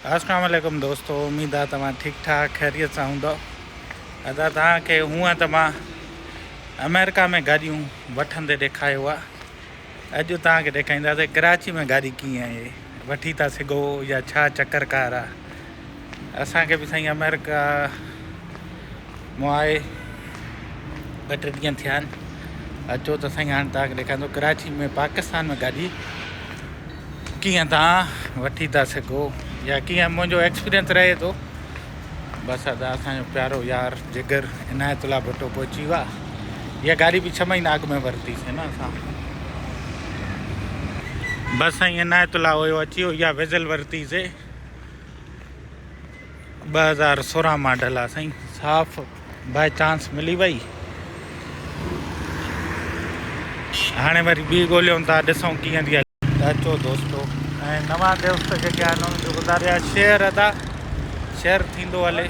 अस्सलाम वालेकुम दोस्तों, उम्मीद आहे तव्हां ठीकु ठाक ख़ैरियत सां हूंदव। अदा तव्हांखे हूअं त मां अमेरिका में गाॾियूं वठंदे ॾेखारियो आहे। अॼु तव्हांखे ॾेखारींदासीं कराची में गाॾी कीअं आहे, वठी था सघो या छा चकरकार आहे। असांखे बि साईं अमेरिका मां आहे 2-3 ॾींहं थिया आहिनि। अचो त साईं हाणे तव्हांखे ॾेखारींदो कराची में पाकिस्तान में गाॾी कीअं तव्हां वठी था सघो या कीअं मुंहिंजो एक्सपीरियंस रहे थो। बसि अदा असांजो प्यारो यार जिगर इनायतुल्ला भुट्टो पहुची वियो आहे। इहा गाॾी बि 6 महीना अॻु में वरितीसीं न असां। बसि साईं इनायतुल्ला हुयो अची वियो। इहा वेज़ल वरितीसीं 2016 मॉडल आहे साईं, साफ़ बाय चांस मिली वई। हाणे वरी ॿी ॻोल्हियूं था, ॾिसूं कीअं थी अचो दोस्तो। ऐं नवां दोस्त जेके आहिनि उन्हनि खे ॿुधारिया शेयर अदा शेयर थींदो हले।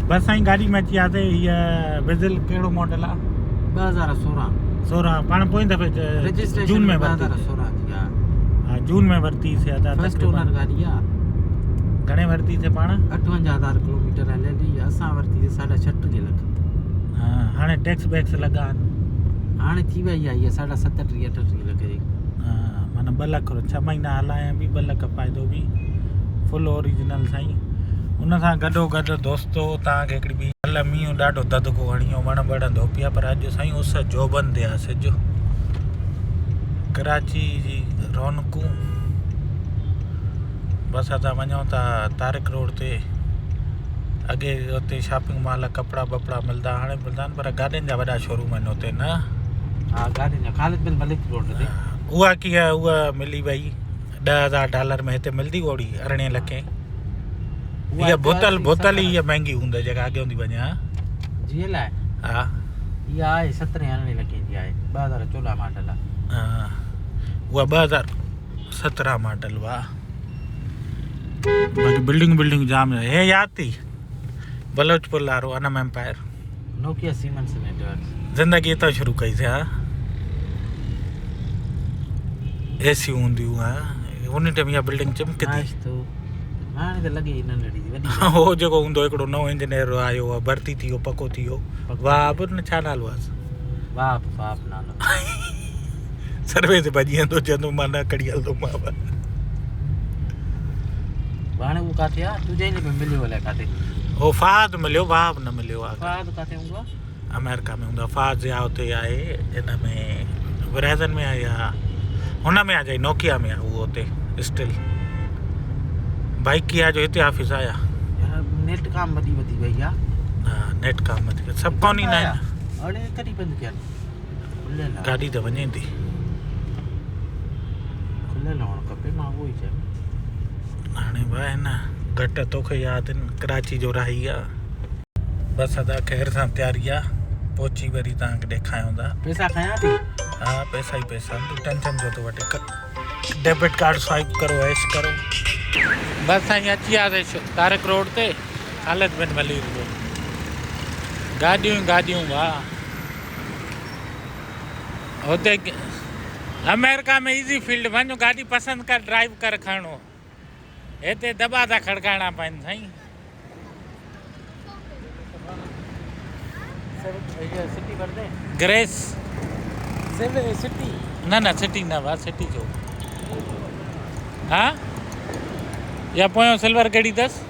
बसि साईं गाॾी में अची वियासीं। हीअ वेज़ल कहिड़ो मॉडल आहे? 2016 पाण पोइ दफ़े जून में वरिती। 2016 जी हा जून में वरितीसीं अदा। फर्स्ट ओनर गाॾी आहे। घणे वरितीसीं पाण? 58,000 किलोमीटर हलियलु। असां वरितीसीं 36.5 लख। हा हाणे टैक्स वैक्स लॻा आहिनि। हाणे थी वई आहे इहा 37-38 लख जी। हा माना 2 लख 6 महीना हलाया बि 2 लख फ़ाइदो बि फुल ओरिजिनल साईं। उन सां गॾो दोस्तो तव्हांखे हिकिड़ी ॿी कल्ह मींहुं ॾाढो ददको हणियो, वण ॿणंदो पिया, पर अॼु साईं उस जोबंदि आहे सिॼ। कराची जी रौनकूं। बसि असां वञूं था तारिक रोड ते। अॻे उते शॉपिंग मॉल कपिड़ा वपिड़ा मिलंदा, हाणे मिलंदा आहिनि पर गाॾियुनि जा वॾा शोरूम आहिनि उते न। हा गाॾियुनि जा ख़ालिद बिन मलिक रोड ते। उहा कीअं उहा मिली वई $10,000 में, हिते मिलंदी ओड़ी 18 लखे। इहा बोतल ही इहा महांगी हूंदी जेका अॻे हूंदी वञे। हा जी लाइ हा इहा आहे 17-18 लखे जी आहे। 2014 मॉडल आहे। हा उहा 2017 मॉडल हुआ। बाक़ी बिल्डिंग जाम है। हे यादि थी बलोच पुल वारो अनम एम्पायर नोकिया सीमेंस नेटवर्क। ज़िंदगी हितां शुरू कईसीं। हा एसी हूंदियूं। हा उन टाइम इहा बिल्डिंग चिमकंदी। हाणे त लॻे न लड़ी वॾी। हो जेको हूंदो हिकिड़ो नओं इंजीनियर आयो आहे, भर्ती थी वियो, पको थी वियो। वाह बि न छा नालो आहे? वाह नालो। सर्वे ते भॼी वेंदो, चवंदो मां न खणी हलंदोमांव। हाणे उहो किथे आहे? तुंहिंजे में मिलियो अलाए किथे? हो फहद मिलियो, वाह बि न मिलियो आहे। फहद किथे हूंदो आहे? अमेरिका में हूंदो आहे। फहद या हुते आहे हिन में वेराइज़न में आहे या हुन में आहे नोकिया में आहे उहो हुते स्टिल। बाइकिया जो हिते ऑफिस आया। नेट काम वधी वई आहे। हा नेट काम वधी सभु कोन ईंदा आहिनि। हाणे कॾहिं बंदि कयल? गाॾी त वञे थी। खुलियल हुअणु खपे। मां उहो ई चयो। हाणे भाई न घटि तोखे यादि आहिनि कराची जो राही आहे। बसि अदा ख़ैर सां तयारी आहे, पहुची वरी तव्हांखे ॾेखारियूं था। पैसा खयां थी? हा पैसा ई पैसा, तूं टेंशन जो थो वठे। डेबिट कार्ड स्वाइप करो, ऐश करो। बसि साईं अची वियासीं तारिक रोड ते, ख़ालिद बिन मलिक रोड। गाॾियूं वाह। हुते अमेरिका में इज़ी फील्ड वञो, गाॾी पसंदि कर, ड्राइव कर, खणो। हिते दॿा था खड़काइणा पवनि साईं। ग्रेस सिटी न सिटी न वाह सिटी जो। हा या पोयों सिल्वर कहिड़ी अथसि?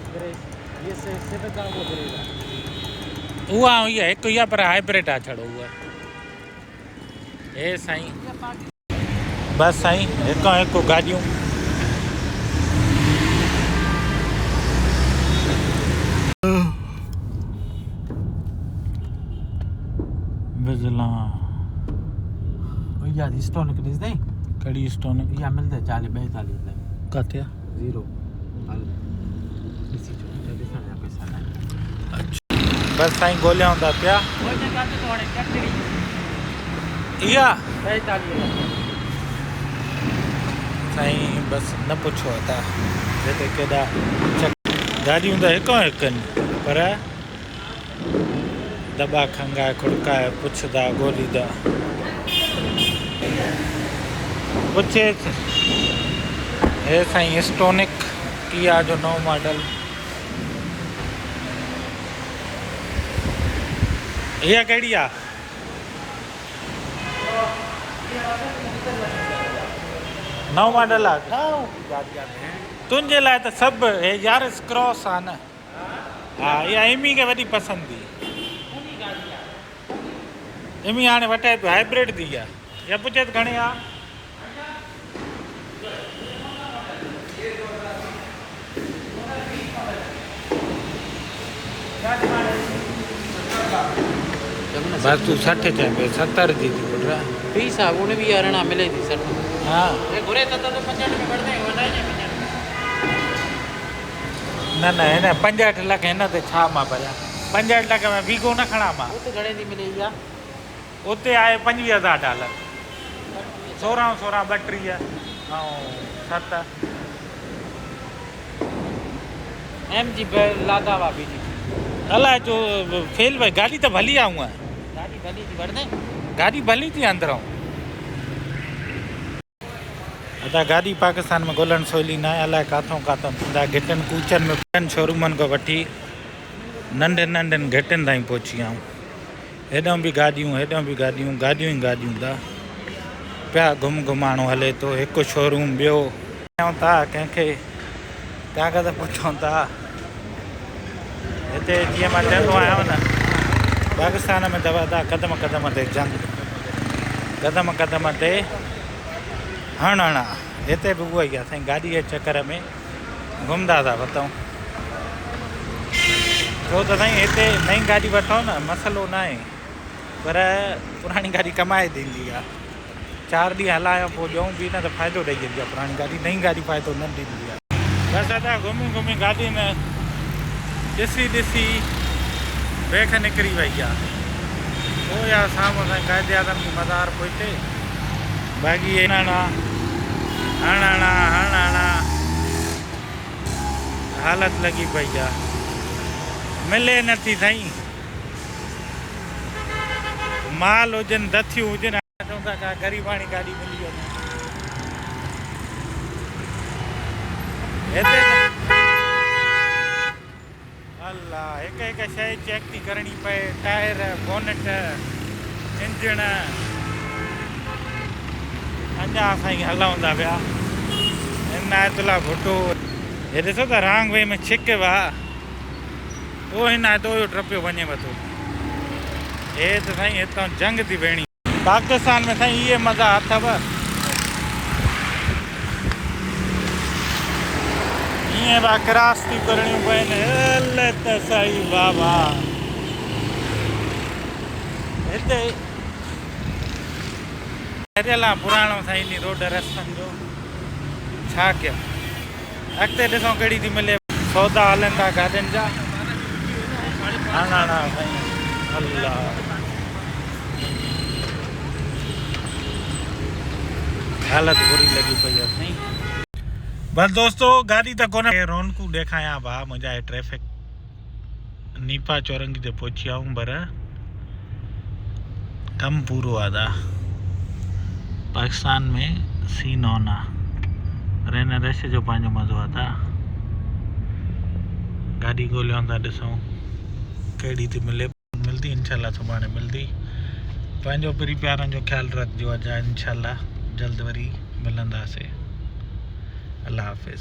उहा इहा हिकु इहा पर हाइब्रिड आहे छड़ो उहा। हे साईं बसि साईं हिकु गाॾियूं। बिजला इहा स्टोनिक ॾिसंदे? कहिड़ी स्टोनिक? इहा मिलंदे 40-42 में। किथे आहे? 0 ॾिसी ॾिसण जा पैसा न। अच्छा बसि साईं ॻोल्हियूं था पिया। इहा 45 साईं बसि न पुछो था। हिते केॾा गाॾियूं त हिकु आहिनि पर दॿा खंगाए खुड़काए पुछंदा ॻोल्हींदा। पुछे हे साईं स्टोनिक किया जो नओं मॉडल इहा कहिड़ी आहे नओं मॉडल आहे तुंहिंजे लाइ त सभु हे यारिस क्रॉस आहे न हा इहा एमी खे वॾी पसंदि थी एमी हाणे वठाए पियो हाइब्रिड थी आहे या पुछे त घणे आहे बस तू 60 चए पे 70 जी थी पुट पीस आहे उन बि अरिड़हं मिले थी 60 हाँ घुरे त 65 में वठंदा आहियूं वधाए न न हिन 65 लख हिन ते छा मां भरियां 65 लख में वीगो न खणा मां उते घणे थी मिले इहा उते आहे $25,000 16 32 ऐं 7 एम जी लादा वा बीजी अलाए जो फेल भाई गाड़ी त भली आहे हूअं गाड़ी भली थी वठंदा गाड़ी भली थी अंदरों अदा गाड़ी पाकिस्तान में ॻोल्हण सवली न आहे अलाए किथां थींदा घिटनि कूचनि में ॿियनि शोरूमनि खां वठी नंढनि घिटनि ताईं पहुची आऊं हेॾां बि गाॾियूं गाॾियूं ई गाॾियूं था पिया घुमाणो हले थो हिकु शोरूम ॿियो चऊं था कंहिंखे कागज़ पुछूं था हिते जीअं मां चवंदो आहियां न पाकिस्तान में दवा था क़दम क़दम ते जंग क़दम क़दम ते हणणा हिते बि उहो ई आहे साईं गाॾी जे चकर में घुमंदा था वठूं छो त साईं हिते नई गाॾी वठो न मसइलो न आहे पर पुराणी गाॾी कमाए ॾींदी आहे 4 ॾींहं हलायो पोइ ॾियूं बि न त फ़ाइदो ॾेई वेंदी आहे पुराणी गाॾी नई गाॾी फ़ाइदो न ॾींदी आहे बसि अदा घुमी गाॾी में ॾिसी बेख निकिरी वई आहे पोइ यार साम्हूं साईं क़ाइदे आज़म जी मज़ार पोइते बाक़ी हणणा हालत लॻी पई आहे मिले नथी साईं माल हुजनि दथियूं हुजनि चऊं था का ग़रीबाणी गाॾी मिली वञे हिते अल्लाह हिकु शइ चेक थी करणी पए टायर बोनेट इंजण अञा साईं हलूं था पिया इनायतुल्ला भुट्टो हे ॾिसो था रांग वे में छिक वा उहो इनायतो टपियो वञे थो हे त साईं हितां जंग थी वेणी पाकिस्तान में साईं इहे मज़ा अथव ईअं बि क्रॉस थी करणियूं पवनि हल त सही बाबा हिते ठहियल आहे पुराणो साईं नी रोड रस्तनि जो छा कयूं अॻिते ॾिसूं कहिड़ी थी मिले सौदा हलनि था गाॾियुनि जा हणणा साईं अल्लाह हालत बुरी लॻी पई आहे साईं बस दोस्तों गाड़ी त कोन रौनकूं ॾेखारियां भाउ मुंहिंजा ट्रैफिक नीपा चौरंगी ते पहुची आऊं पर कमु पूरो आहे पाकिस्तान में सीन ऑन आहे पर हिन रश जो पंहिंजो मज़ो आहे गाॾी ॻोल्हियूं था ॾिसूं कहिड़ी थी मिलंदी इनशाला सुभाणे मिलंदी पंहिंजो प्री प्यारनि जो ख़्यालु रखिजो अॼु इनशाला जल्द वरी मिलंदासीं अल्लाह हाफ़िज़।